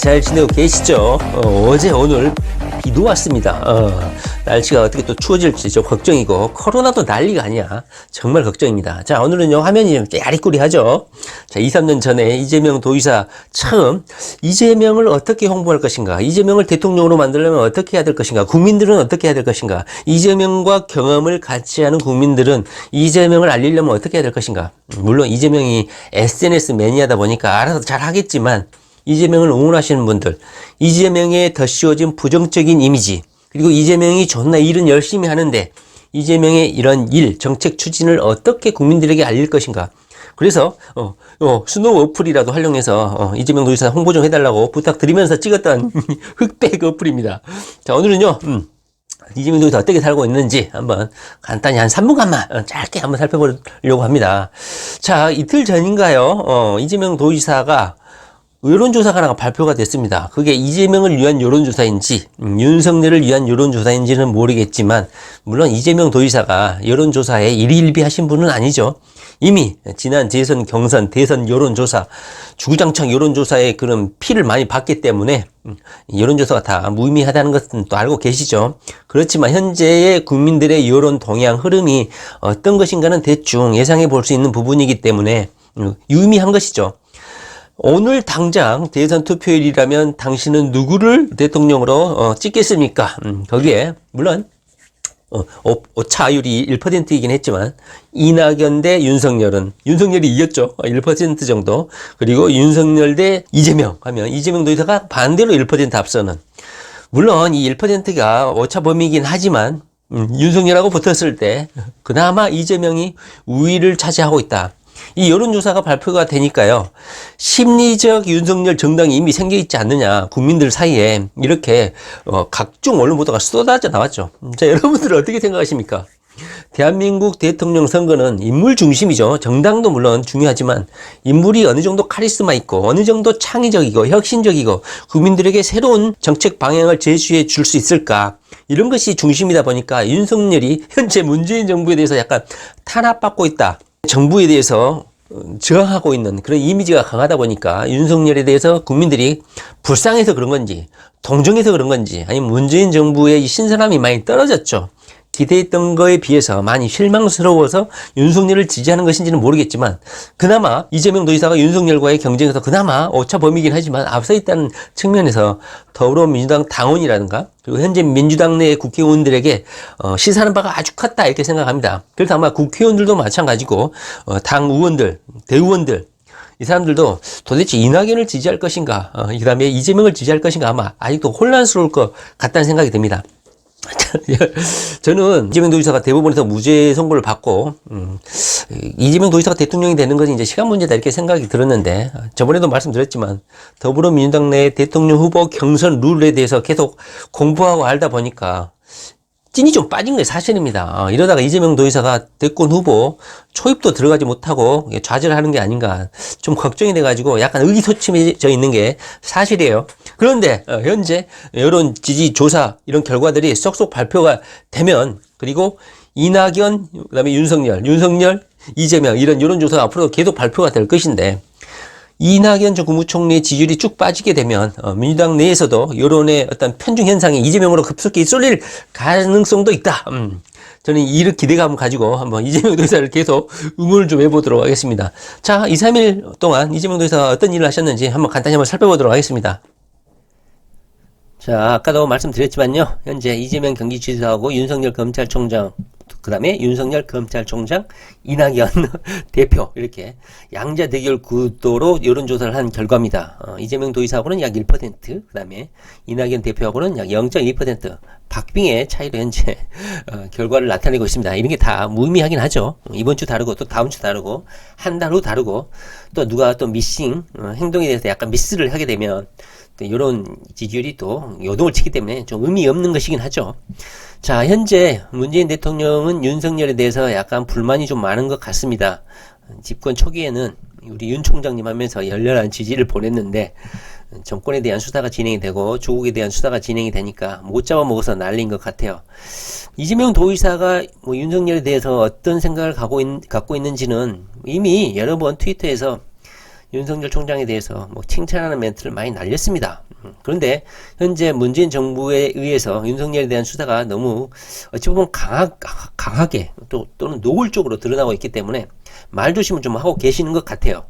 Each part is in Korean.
잘 지내고 계시죠? 어제 오늘 비도 왔습니다. 날씨가 어떻게 또 추워질지 좀 걱정이고, 코로나도 난리가 아니야. 정말 걱정입니다. 자, 오늘은요, 화면이 좀 야리꾸리하죠? 자, 2, 3년 전에 이재명 도지사 처음 이재명을 어떻게 홍보할 것인가, 이재명을 대통령으로 만들려면 어떻게 해야 될 것인가, 국민들은 어떻게 해야 될 것인가, 이재명과 경험을 같이 하는 국민들은 이재명을 알리려면 어떻게 해야 될 것인가. 물론 이재명이 SNS 매니아다 보니까 알아서 잘 하겠지만, 이재명을 응원하시는 분들, 이재명에 더 씌워진 부정적인 이미지, 그리고 이재명이 존나 일은 열심히 하는데 이재명의 이런 일, 정책 추진을 어떻게 국민들에게 알릴 것인가. 그래서 스노우 어플이라도 활용해서 이재명 도지사 홍보 좀 해달라고 부탁드리면서 찍었던 흑백 어플입니다. 자, 오늘은요 이재명 도지사 어떻게 살고 있는지 한번 간단히 한 3분간만 짧게 한번 살펴보려고 합니다. 자, 이틀 전인가요? 이재명 도지사가 여론조사가 하나가 발표가 됐습니다. 그게 이재명을 위한 여론조사인지 윤석열을 위한 여론조사인지는 모르겠지만, 물론 이재명 도지사가 여론조사에 일희일비하신 분은 아니죠. 이미 지난 대선 경선, 대선 여론조사, 주구장창 여론조사에 그런 피를 많이 봤기 때문에 여론조사가 다 무의미하다는 것은 또 알고 계시죠. 그렇지만 현재의 국민들의 여론 동향 흐름이 어떤 것인가는 대충 예상해 볼 수 있는 부분이기 때문에 유의미한 것이죠. 오늘 당장 대선 투표일이라면 당신은 누구를 대통령으로 찍겠습니까? 거기에 물론 오차율이 1%이긴 했지만 이낙연 대 윤석열은 윤석열이 이겼죠. 1% 정도. 그리고 윤석열 대 이재명 하면 이재명 도지사가 반대로 1% 앞서는, 물론 이 1%가 오차 범위이긴 하지만 윤석열하고 붙었을 때 그나마 이재명이 우위를 차지하고 있다. 이 여론조사가 발표가 되니까요, 심리적 윤석열 정당이 이미 생겨있지 않느냐, 국민들 사이에 이렇게 각종 언론 보도가 쏟아져 나왔죠. 자, 여러분들은 어떻게 생각하십니까? 대한민국 대통령 선거는 인물 중심이죠. 정당도 물론 중요하지만 인물이 어느 정도 카리스마 있고 어느 정도 창의적이고 혁신적이고 국민들에게 새로운 정책 방향을 제시해 줄 수 있을까, 이런 것이 중심이다 보니까 윤석열이 현재 문재인 정부에 대해서 약간 탄압받고 있다, 정부에 대해서 저항하고 있는 그런 이미지가 강하다 보니까 윤석열에 대해서 국민들이 불쌍해서 그런 건지 동정해서 그런 건지 아니면 문재인 정부의 신선함이 많이 떨어졌죠. 기대했던 거에 비해서 많이 실망스러워서 윤석열을 지지하는 것인지는 모르겠지만, 그나마 이재명 도지사가 윤석열과의 경쟁에서 그나마 오차 범위이긴 하지만 앞서 있다는 측면에서 더불어민주당 당원이라든가 그리고 현재 민주당 내 국회의원들에게 시사하는 바가 아주 컸다, 이렇게 생각합니다. 그래서 아마 국회의원들도 마찬가지고 당 의원들, 대의원들, 이 사람들도 도대체 이낙연을 지지할 것인가, 그 다음에 이재명을 지지할 것인가, 아마 아직도 혼란스러울 것 같다는 생각이 듭니다. 저는 이재명 도지사가 대법원에서 무죄 선고를 받고 이재명 도지사가 대통령이 되는 것은 이제 시간 문제다, 이렇게 생각이 들었는데, 저번에도 말씀드렸지만 더불어민주당 내 대통령 후보 경선 룰에 대해서 계속 공부하고 알다 보니까 찐이 좀 빠진 게 사실입니다. 이러다가 이재명 도지사가 대권 후보 초입도 들어가지 못하고 좌절하는 게 아닌가 좀 걱정이 돼가지고 약간 의기소침해져 있는 게 사실이에요. 그런데 현재 여론 지지 조사 이런 결과들이 쏙쏙 발표가 되면, 그리고 이낙연, 그다음에 윤석열, 이재명 이런 여론조사가 앞으로 계속 발표가 될 것인데, 이낙연 전 국무총리의 지지율이 쭉 빠지게 되면 민주당 내에서도 여론의 어떤 편중 현상이 이재명으로 급속히 쏠릴 가능성도 있다. 저는 이런 기대감을 가지고 한번 이재명 도지사를 계속 응원을 좀 해보도록 하겠습니다. 자, 2, 3일 동안 이재명 도지사가 어떤 일을 하셨는지 한번 간단히 한번 살펴보도록 하겠습니다. 자, 아까도 말씀드렸지만요, 현재 이재명 경기지사하고 윤석열 검찰총장, 그 다음에 윤석열 검찰총장, 이낙연 대표, 이렇게 양자 대결 구도로 여론조사를 한 결과입니다. 이재명 도지사하고는 약 1%, 그 다음에 이낙연 대표하고는 약 0.2%, 박빙의 차이로 현재 결과를 나타내고 있습니다. 이런 게 다 무의미하긴 하죠. 이번 주 다르고 또 다음 주 다르고 한 달 후 다르고, 또 누가 또 미싱 행동에 대해서 약간 미스를 하게 되면 이런 지지율이 또 요동을 치기 때문에 좀 의미 없는 것이긴 하죠. 자, 현재 문재인 대통령은 윤석열에 대해서 약간 불만이 좀 많은 것 같습니다. 집권 초기에는 우리 윤 총장님 하면서 열렬한 지지를 보냈는데, 정권에 대한 수사가 진행이 되고 조국에 대한 수사가 진행이 되니까 못 잡아먹어서 난리인 것 같아요. 이재명 도지사가 윤석열에 대해서 어떤 생각을 갖고 있는지는 이미 여러 번 트위터에서 윤석열 총장에 대해서 뭐 칭찬하는 멘트를 많이 날렸습니다. 그런데 현재 문재인 정부에 의해서 윤석열에 대한 수사가 너무 어찌 보면 강하게 또는 노골적으로 드러나고 있기 때문에 말조심을 좀 하고 계시는 것 같아요.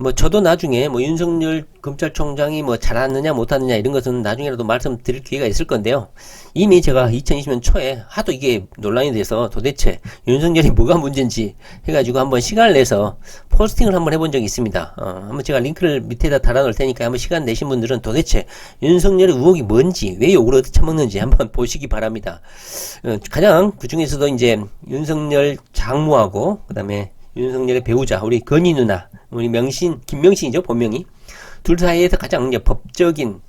뭐 저도 나중에 뭐 윤석열 검찰총장이 뭐 잘하느냐 못하느냐 이런 것은 나중에라도 말씀드릴 기회가 있을 건데요. 이미 제가 2020년 초에 하도 이게 논란이 돼서 도대체 윤석열이 뭐가 문제인지 해가지고 한번 시간을 내서 포스팅을 한번 해본 적이 있습니다. 한번 제가 링크를 밑에다 달아놓을 테니까 한번 시간 내신 분들은 도대체 윤석열의 의혹이 뭔지 왜 욕을 어떻게 처먹는지 한번 보시기 바랍니다. 가장 그 중에서도 이제 윤석열 장모하고 그다음에 윤석열의 배우자 우리 건희 누나 우리 김명신이죠 본명이 둘 사이에서 가장 이제 법적인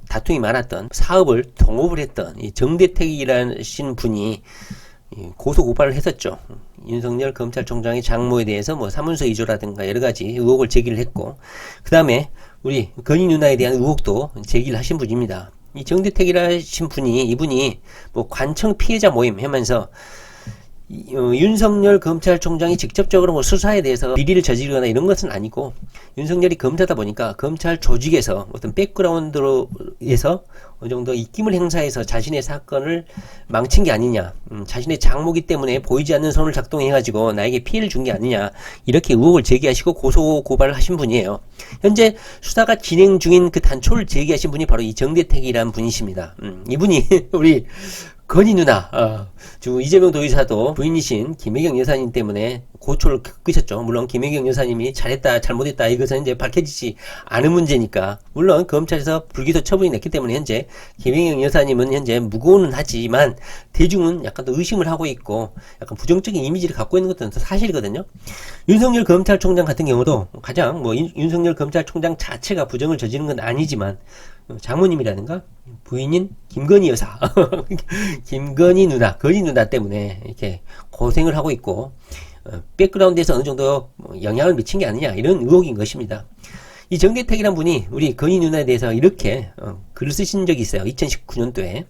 다툼이 많았던 사업을 동업을 했던 이 정대택이라는 분이 고소 고발을 했었죠. 윤석열 검찰총장의 장모에 대해서 뭐 사문서 위조라든가 여러 가지 의혹을 제기를 했고 그 다음에 우리 건희 누나에 대한 의혹도 제기를 하신 분입니다. 이 정대택이라는 이분이 뭐 관청 피해자 모임 하면서 윤석열 검찰총장이 직접적으로 뭐 수사에 대해서 비리를 저지르거나 이런 것은 아니고 윤석열이 검사다 보니까 검찰 조직에서 어떤 백그라운드로에서 어느 정도 입김을 행사해서 자신의 사건을 망친 게 아니냐, 자신의 장모기 때문에 보이지 않는 손을 작동해가지고 나에게 피해를 준 게 아니냐 이렇게 의혹을 제기하시고 고소 고발을 하신 분이에요. 현재 수사가 진행 중인 그 단초를 제기하신 분이 바로 이 정대택이라는 분이십니다. 이분이 우리 건희 누나, 지금 이재명 도지사도 부인이신 김혜경 여사님 때문에 고초를 겪으셨죠. 물론 김혜경 여사님이 잘했다, 잘못했다 이것은 이제 밝혀지지 않은 문제니까. 물론 검찰에서 불기소 처분이 냈기 때문에 현재 김혜경 여사님은 현재 무고는 하지만 대중은 약간 더 의심을 하고 있고 약간 부정적인 이미지를 갖고 있는 것도 사실이거든요. 윤석열 검찰총장 같은 경우도 가장 뭐 윤석열 검찰총장 자체가 부정을 저지른 건 아니지만 장모님이라든가 부인인 김건희 여사, 김건희 누나, 건희 누나 때문에 이렇게 고생을 하고 있고 백그라운드에서 어느 정도 영향을 미친 게 아니냐 이런 의혹인 것입니다. 이 정대택이란 분이 우리 건희 누나에 대해서 이렇게 글을 쓰신 적이 있어요. 2019년도에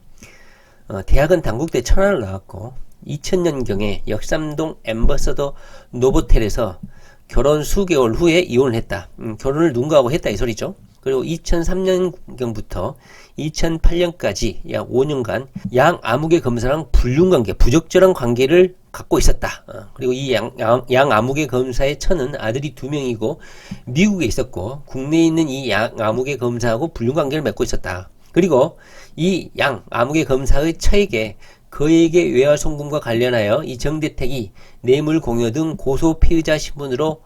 대학은 단국대 천안을 나왔고 2000년경에 역삼동 엠버서더 노보텔에서 결혼 수개월 후에 이혼을 했다. 결혼을 누군가 하고 했다 이 소리죠. 그리고 2003년경부터 2008년까지 약 5년간 양 아무개 검사랑 불륜관계, 부적절한 관계를 갖고 있었다. 그리고 이 양 아무개 검사의 처는 아들이 2명이고 미국에 있었고 국내에 있는 이 양 아무개 검사하고 불륜관계를 맺고 있었다. 그리고 이 양 아무개 검사의 처에게 그에게 외화송금과 관련하여 이 정대택이 뇌물 공여 등 고소 피의자 신분으로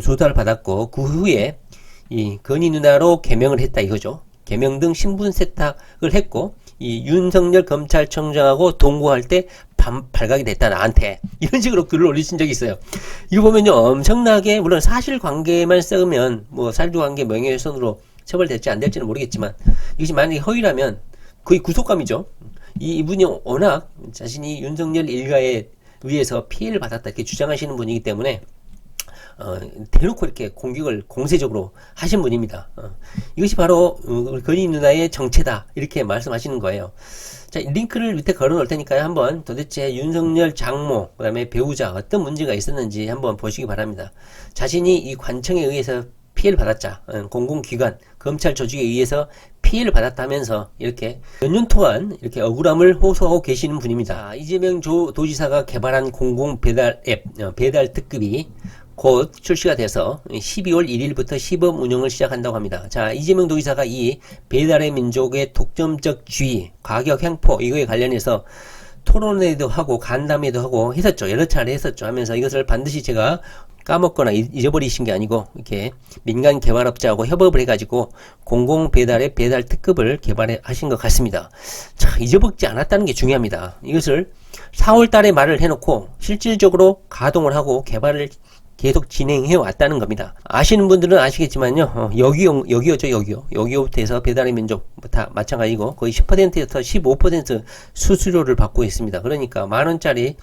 조사를 받았고 그 후에 이 건희 누나로 개명을 했다 이거죠. 개명 등 신분 세탁을 했고 이 윤석열 검찰총장하고 동거할 때 발각이 됐다 나한테 이런 식으로 글을 올리신 적이 있어요. 이거 보면요 엄청나게 물론 사실관계만 썩으면 뭐 사실관계 명예훼손으로 처벌될지 안 될지는 모르겠지만 이것이 만약에 허위라면 거의 구속감이죠. 이분이 워낙 자신이 윤석열 일가에 의해서 피해를 받았다 이렇게 주장하시는 분이기 때문에 대놓고 이렇게 공격을 공세적으로 하신 분입니다. 이것이 바로 건희 누나의 정체다 이렇게 말씀하시는 거예요. 자, 링크를 밑에 걸어 놓을 테니까요. 한번 도대체 윤석열 장모 그 다음에 배우자 어떤 문제가 있었는지 한번 보시기 바랍니다. 자신이 이 관청에 의해서 피해를 받았자 공공기관 검찰 조직에 의해서 피해를 받았다면서 이렇게 몇 년 동안 이렇게 억울함을 호소하고 계시는 분입니다. 이재명 도지사가 개발한 공공 배달 앱 배달 특급이 곧 출시가 돼서 12월 1일부터 시범 운영을 시작한다고 합니다. 자, 이재명 도지사가 이 배달의 민족의 독점적 주의, 가격 횡포 이거에 관련해서 토론회도 하고 간담회도 하고 했었죠. 여러 차례 했었죠. 하면서 이것을 반드시 제가 까먹거나 잊어버리신 게 아니고 이렇게 민간 개발업자하고 협업을 해가지고 공공 배달의 배달 특급을 개발하신 것 같습니다. 자, 잊어먹지 않았다는 게 중요합니다. 이것을 4월 달에 말을 해놓고 실질적으로 가동을 하고 개발을 계속 진행해 왔다는 겁니다. 아시는 분들은 아시겠지만요. 여기요부터 해서 배달의 민족 다 마찬가지고 거의 10%에서 15% 수수료를 받고 있습니다. 그러니까 만원짜리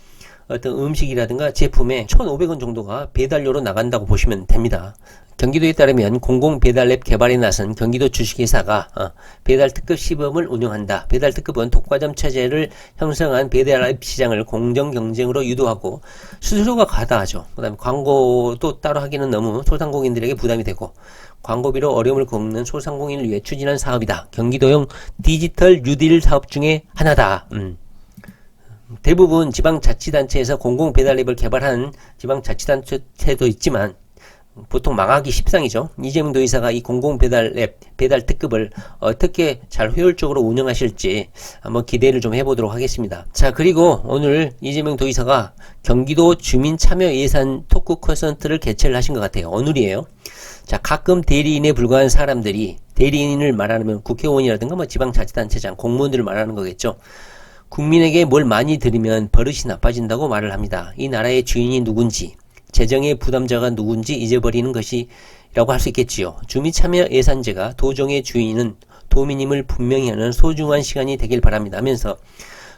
어떤 음식이라든가 제품에 1,500원 정도가 배달료로 나간다고 보시면 됩니다. 경기도에 따르면 공공배달앱 개발에 나선 경기도 주식회사가 배달 특급 시범을 운영한다. 배달 특급은 독과점 체제를 형성한 배달앱 시장을 공정 경쟁으로 유도하고 수수료가 과다하죠. 그 다음에 광고도 따로 하기는 너무 소상공인들에게 부담이 되고 광고비로 어려움을 겪는 소상공인을 위해 추진한 사업이다. 경기도용 디지털 뉴딜 사업 중에 하나다. 대부분 지방자치단체에서 공공배달앱을 개발한 지방자치단체도 있지만 보통 망하기 십상이죠. 이재명 도의사가 이 공공배달앱 배달 특급을 어떻게 잘 효율적으로 운영하실지 한번 기대를 좀 해보도록 하겠습니다. 자, 그리고 오늘 이재명 도의사가 경기도 주민참여예산 토크 콘서트를 개최를 하신 것 같아요. 오늘이에요. 자, 가끔 대리인에 불과한 사람들이, 대리인을 말하면 국회의원이라든가 뭐 지방자치단체장, 공무원들을 말하는 거겠죠. 국민에게 뭘 많이 드리면 버릇이 나빠진다고 말을 합니다. 이 나라의 주인이 누군지, 재정의 부담자가 누군지 잊어버리는 것이라고 할 수 있겠지요. 주민참여예산제가 도정의 주인은 도민임을 분명히 하는 소중한 시간이 되길 바랍니다 하면서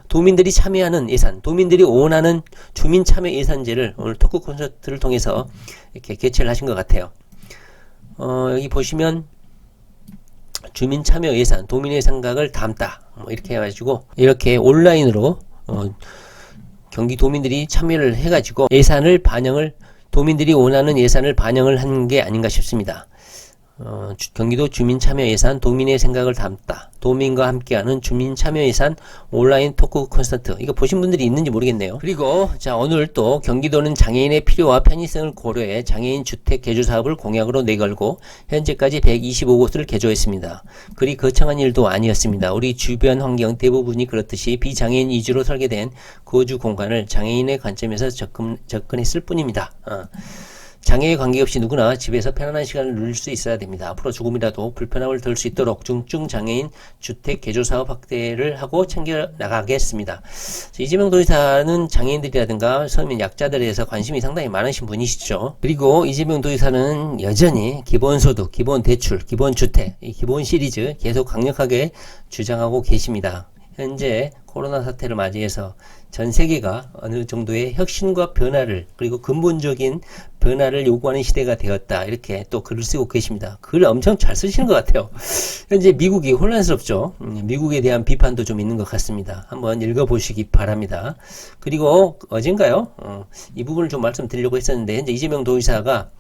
도민들이 참여하는 예산, 도민들이 원하는 주민참여예산제를 오늘 토크 콘서트를 통해서 이렇게 개최를 하신 것 같아요. 여기 보시면 주민참여예산, 도민의 생각을 담다 이렇게 해가지고 이렇게 온라인으로 경기 도민들이 참여를 해가지고 예산을 반영을, 도민들이 원하는 예산을 반영을 한 게 아닌가 싶습니다. 경기도 주민참여예산 도민의 생각을 담다. 도민과 함께하는 주민참여예산 온라인 토크 콘서트. 이거 보신 분들이 있는지 모르겠네요. 그리고 자, 오늘 또 경기도는 장애인의 필요와 편의성을 고려해 장애인 주택 개조 사업을 공약으로 내걸고 현재까지 125곳을 개조했습니다. 그리 거창한 일도 아니었습니다. 우리 주변 환경 대부분이 그렇듯이 비장애인 위주로 설계된 거주 공간을 장애인의 관점에서 접근했을 뿐입니다. 장애에 관계없이 누구나 집에서 편안한 시간을 누릴 수 있어야 됩니다. 앞으로 조금이라도 불편함을 덜 수 있도록 중증 장애인 주택 개조 사업 확대를 하고 챙겨 나가겠습니다. 이재명 도의사는 장애인들이라든가 서민 약자들에 대해서 관심이 상당히 많으신 분이시죠. 그리고 이재명 도의사는 여전히 기본소득, 기본대출, 기본주택, 이 기본 시리즈 계속 강력하게 주장하고 계십니다. 현재 코로나 사태를 맞이해서 전 세계가 어느 정도의 혁신과 변화를, 그리고 근본적인 변화를 요구하는 시대가 되었다. 이렇게 또 글을 쓰고 계십니다. 글을 엄청 잘 쓰시는 것 같아요. 현재 미국이 혼란스럽죠. 미국에 대한 비판도 좀 있는 것 같습니다. 한번 읽어보시기 바랍니다. 그리고 어젠가요? 이 부분을 좀 말씀드리려고 했었는데 현재 이재명 도의사가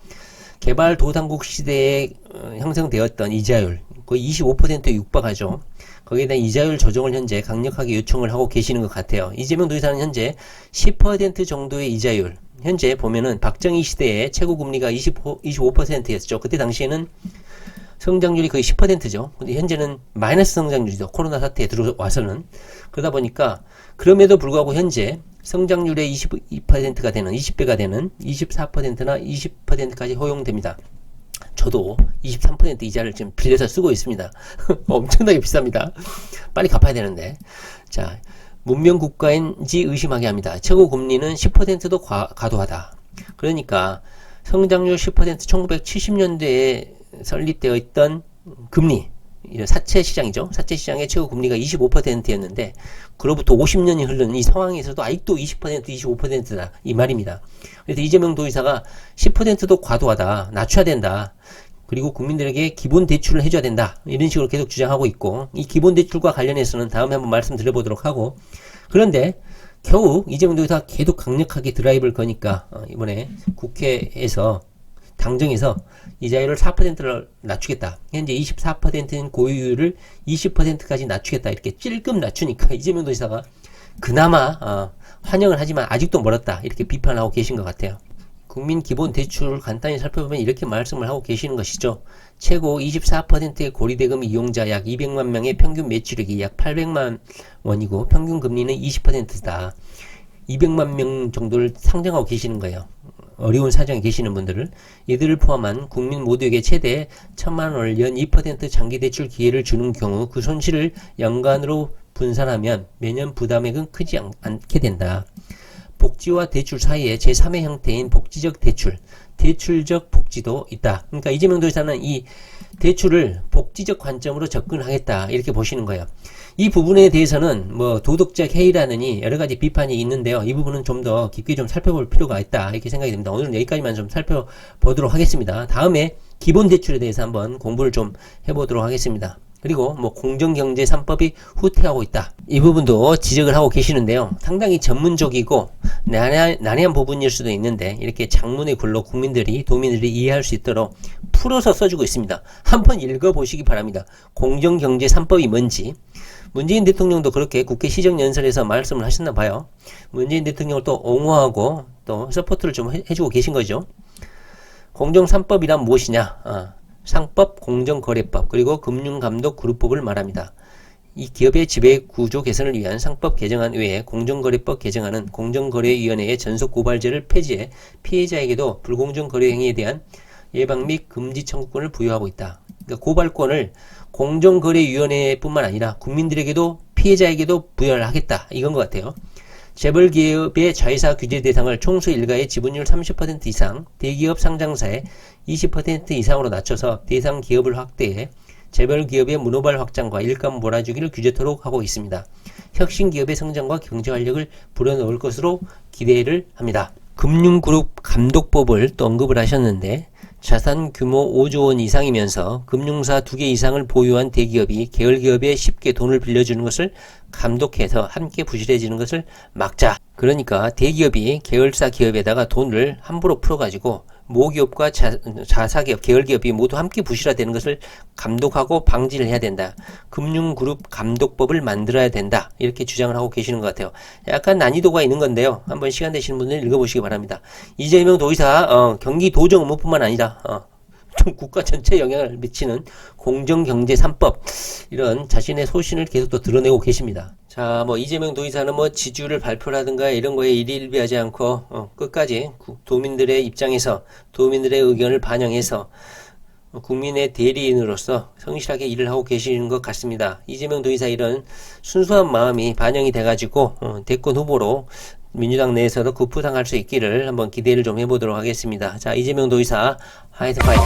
개발도상국 시대에 형성되었던 이자율 거의 25%에 육박하죠. 거기에 대한 이자율 조정을 현재 강력하게 요청을 하고 계시는 것 같아요. 이재명 도의사는 현재 10% 정도의 이자율, 현재 보면은 박정희 시대에 최고금리가 25%였죠. 그때 당시에는 성장률이 거의 10%죠. 근데 현재는 마이너스 성장률이죠. 코로나 사태에 들어와서는. 그러다 보니까 그럼에도 불구하고 현재 성장률의 22%가 되는, 20배가 되는 24%나 20%까지 허용됩니다. 저도 23% 이자를 지금 빌려서 쓰고 있습니다. 엄청나게 비쌉니다. 빨리 갚아야 되는데. 자, 문명 국가인지 의심하게 합니다. 최고 금리는 10%도 과도하다. 그러니까 성장률 10% 1970년대에 설립되어 있던 금리, 사채 시장이죠. 사채 시장의 최고 금리가 25%였는데 그로부터 50년이 흐른 이 상황에서도 아직도 20%, 25%다 이 말입니다. 그래서 이재명 도의사가 10%도 과도하다, 낮춰야 된다. 그리고 국민들에게 기본 대출을 해줘야 된다. 이런 식으로 계속 주장하고 있고, 이 기본 대출과 관련해서는 다음에 한번 말씀드려보도록 하고, 그런데 겨우 이재명 도의사가 계속 강력하게 드라이브를 거니까 이번에 국회에서 당정에서 이자율을 4%를 낮추겠다. 현재 24%인 고유율을 20%까지 낮추겠다. 이렇게 찔끔 낮추니까 이재명 도지사가 그나마 환영을 하지만 아직도 멀었다. 이렇게 비판하고 계신 것 같아요. 국민 기본 대출을 간단히 살펴보면 이렇게 말씀을 하고 계시는 것이죠. 최고 24%의 고리대금 이용자 약 200만 명의 평균 매출액이 약 800만 원이고 평균 금리는 20%다. 200만 명 정도를 상정하고 계시는 거예요. 어려운 사정에 계시는 분들을, 이들을 포함한 국민 모두에게 최대 1,000만 원을 연 2% 장기 대출 기회를 주는 경우 그 손실을 연간으로 분산하면 매년 부담액은 크지 않게 된다. 복지와 대출 사이에 제3의 형태인 복지적 대출, 대출적 복지도 있다. 그러니까 이재명 도지사는 이 대출을 복지적 관점으로 접근하겠다 이렇게 보시는 거예요. 이 부분에 대해서는 뭐 도덕적 해이라느니 여러 가지 비판이 있는데요. 이 부분은 좀 더 깊게 좀 살펴볼 필요가 있다 이렇게 생각이 듭니다. 오늘은 여기까지만 좀 살펴보도록 하겠습니다. 다음에 기본 대출에 대해서 한번 공부를 좀 해보도록 하겠습니다. 그리고 뭐 공정경제 3법이 후퇴하고 있다. 이 부분도 지적을 하고 계시는데요. 상당히 전문적이고 난해한 부분일 수도 있는데 이렇게 장문의 글로 도민들이 이해할 수 있도록 풀어서 써주고 있습니다. 한번 읽어보시기 바랍니다. 공정경제 3법이 뭔지. 문재인 대통령도 그렇게 국회 시정연설에서 말씀을 하셨나 봐요. 문재인 대통령을 또 옹호하고 또 서포트를 좀 해주고 계신 거죠. 공정 3법이란 무엇이냐? 상법, 공정거래법, 그리고 금융감독그룹법을 말합니다. 이 기업의 지배구조 개선을 위한 상법 개정안 외에 공정거래법 개정안은 공정거래위원회의 전속고발제를 폐지해 피해자에게도 불공정거래 행위에 대한 예방 및 금지 청구권을 부여하고 있다. 그러니까 고발권을 공정거래위원회뿐만 아니라 국민들에게도 피해자에게도 부여를 하겠다. 이건 것 같아요. 재벌기업의 자회사 규제 대상을 총수 일가의 지분율 30% 이상, 대기업 상장사의 20% 이상으로 낮춰서 대상 기업을 확대해 재벌기업의 문호발 확장과 일감 몰아주기를 규제토록 하고 있습니다. 혁신기업의 성장과 경제활력을 불어넣을 것으로 기대를 합니다. 금융그룹 감독법을 또 언급을 하셨는데 자산 규모 5조 원 이상이면서 금융사 2개 이상을 보유한 대기업이 계열기업에 쉽게 돈을 빌려주는 것을 감독해서 함께 부실해지는 것을 막자. 그러니까 대기업이 계열사 기업에다가 돈을 함부로 풀어가지고 모기업과 자사기업, 계열기업이 모두 함께 부실화되는 것을 감독하고 방지를 해야 된다. 금융그룹 감독법을 만들어야 된다. 이렇게 주장을 하고 계시는 것 같아요. 약간 난이도가 있는 건데요. 한번 시간 되시는 분들 읽어보시기 바랍니다. 이재명 도지사 경기도정 업무뿐만 아니라 좀 국가 전체에 영향을 미치는 공정경제 3법 이런 자신의 소신을 계속 또 드러내고 계십니다. 자, 뭐 이재명 도지사는 뭐 지지율을 발표라든가 이런 거에 일희일비하지 않고 끝까지 도민들의 입장에서 도민들의 의견을 반영해서 국민의 대리인으로서 성실하게 일을 하고 계시는 것 같습니다. 이재명 도지사 이런 순수한 마음이 반영이 돼가지고 대권 후보로 민주당 내에서도 급부상할 수 있기를 한번 기대를 좀 해보도록 하겠습니다. 자, 이재명 도지사 하이트 파이터.